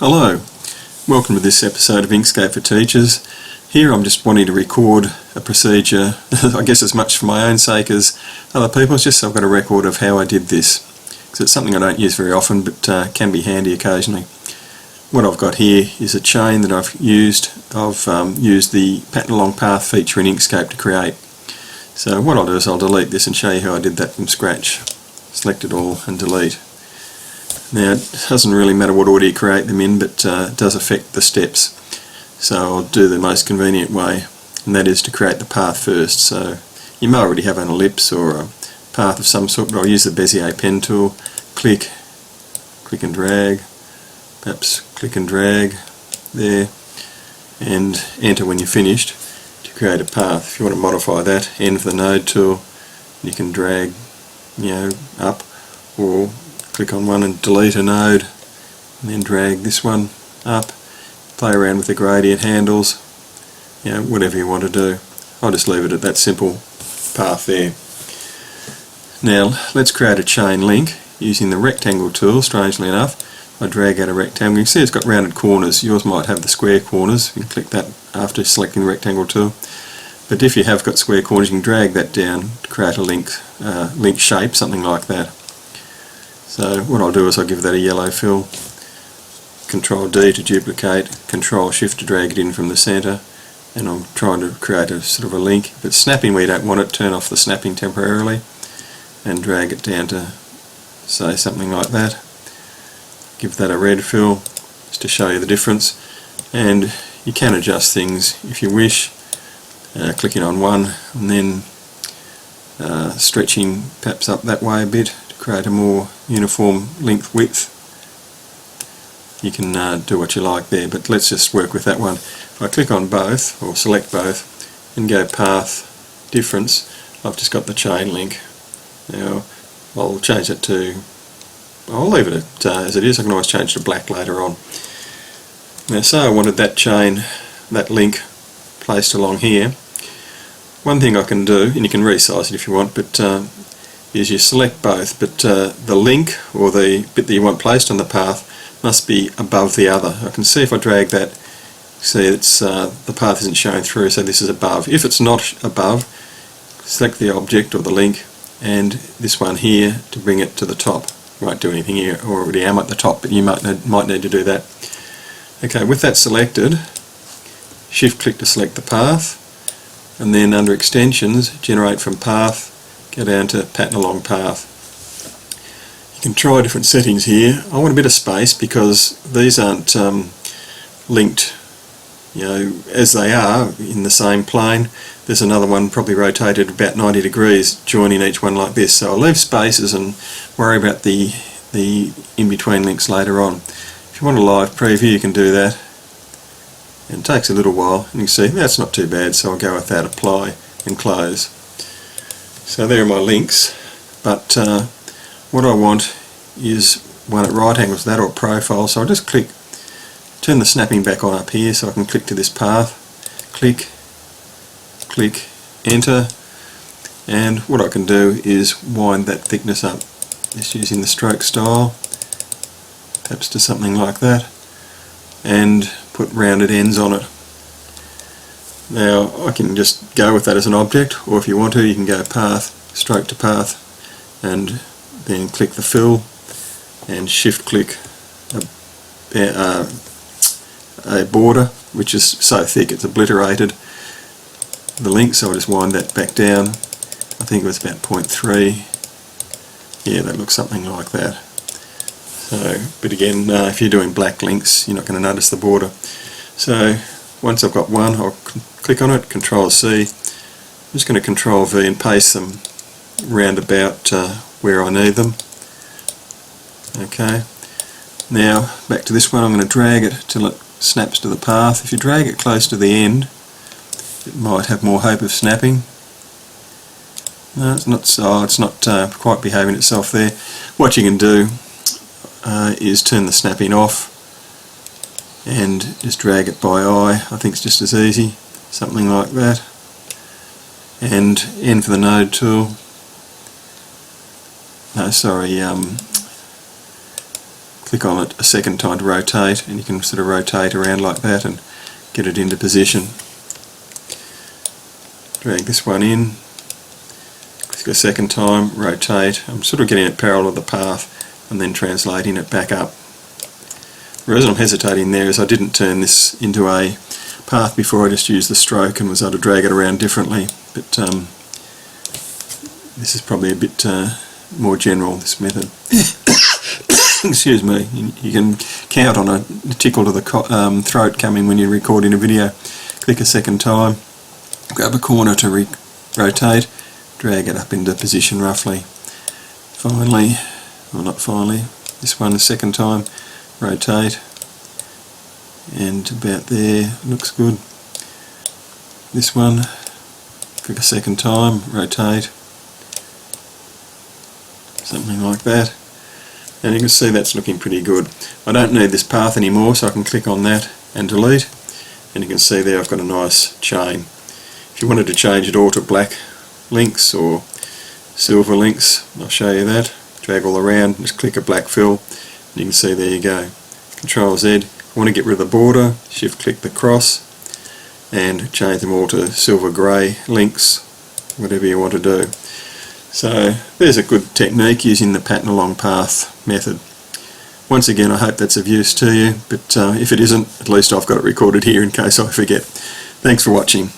Hello, welcome to this episode of Inkscape for Teachers. Here I'm just wanting to record a procedure, I guess as much for my own sake as other people's, just so I've got a record of how I did this. Because it's something I don't use very often but can be handy occasionally. What I've got here is a chain that I've used. I've used the pattern along path feature in Inkscape to create. So what I'll do is I'll delete this and show you how I did that from scratch. Select it all and delete. Now it doesn't really matter what order you create them in, but it does affect the steps. So I'll do the most convenient way, and that is to create the path first. So you may already have an ellipse or a path of some sort, but I'll use the Bezier pen tool. Click and drag, perhaps click and drag there, and enter when you're finished to create a path. If you want to modify that, end of the node tool, you can drag up, or click on one and delete a node and then drag this one up, play around with the gradient handles, whatever you want to do. I'll just leave it at that simple path there. Now let's create a chain link using the rectangle tool. Strangely enough, I drag out a rectangle. You can see it's got rounded corners. Yours might have the square corners. You can click that after selecting the rectangle tool. But if you have got square corners, you can drag that down to create a link shape, something like that. So what I'll do is I'll give that a yellow fill, Control D to duplicate, Control Shift to drag it in from the centre, and I'm trying to create a sort of a link. If it's snapping where you don't want it, turn off the snapping temporarily and drag it down to say something like that. Give that a red fill just to show you the difference, and you can adjust things if you wish, clicking on one and then stretching perhaps up that way a bit, create a more uniform length width. You can do what you like there, but let's just work with that one. If I click on both, or select both, and go path difference, I've just got the chain link. Now I'll change it to, I'll leave it as it is. I can always change to black later on. Now say I wanted that chain, that link placed along here. One thing I can do, and you can resize it if you want, but is you select both, but the link or the bit that you want placed on the path must be above the other. I can see if I drag that, see it's the path isn't showing through, so this is above. If it's not above, select the object or the link and this one here to bring it to the top. Won't do anything here, I already am at the top, but you might need to do that. Okay, with that selected, shift click to select the path, and then under extensions, generate from path, go down to pattern along path. You can try different settings here. I want a bit of space because these aren't linked as they are in the same plane. There's another one probably rotated about 90 degrees joining each one like this, so I'll leave spaces and worry about the in-between links later on. If you want a live preview, you can do that, and it takes a little while. You can see that's not too bad, so I'll go with that, apply and close. So there are my links, but what I want is one at right angles to that, or profile, so I'll just click, turn the snapping back on up here so I can click to this path, click, enter, and what I can do is wind that thickness up, just using the stroke style, perhaps to something like that, and put rounded ends on it. Now I can just go with that as an object, or if you want to, you can go path, stroke to path, and then click the fill and shift click a border which is so thick it's obliterated the link, so I'll just wind that back down. I think it was about 0.3. Yeah, that looks something like that. So, but again, if you're doing black links, you're not going to notice the border. So once I've got one, I'll click on it, Control C. I'm just going to Control V and paste them round about where I need them. Okay, now back to this one. I'm going to drag it till it snaps to the path. If you drag it close to the end, it might have more hope of snapping. No, it's not. So it's not quite behaving itself there. What you can do is turn the snapping off and just drag it by eye. I think it's just as easy, something like that. And end for the node tool. click on it a second time to rotate, and you can sort of rotate around like that and get it into position. Drag this one in, click a second time, rotate. I'm sort of getting it parallel to the path and then translating it back up. The reason I'm hesitating there is I didn't turn this into a path before. I just used the stroke and was able to drag it around differently, but this is probably a bit more general, this method. Excuse me. You can count on a tickle to the throat coming when you're recording a video. Click a second time, grab a corner to rotate, drag it up into position roughly. Finally, well not finally, this one a second time, rotate, and about there, looks good. This one, click a second time, rotate, something like that, and you can see that's looking pretty good. I don't need this path anymore, so I can click on that and delete, and you can see there I've got a nice chain. If you wanted to change it all to black links or silver links, I'll show you that. Drag all around, just click a black fill, and you can see there you go. Control Z. If you want to get rid of the border, shift click the cross and change them all to silver grey links, whatever you want to do. So there's a good technique using the pattern along path method. Once again, I hope that's of use to you, but if it isn't, at least I've got it recorded here in case I forget. Thanks for watching.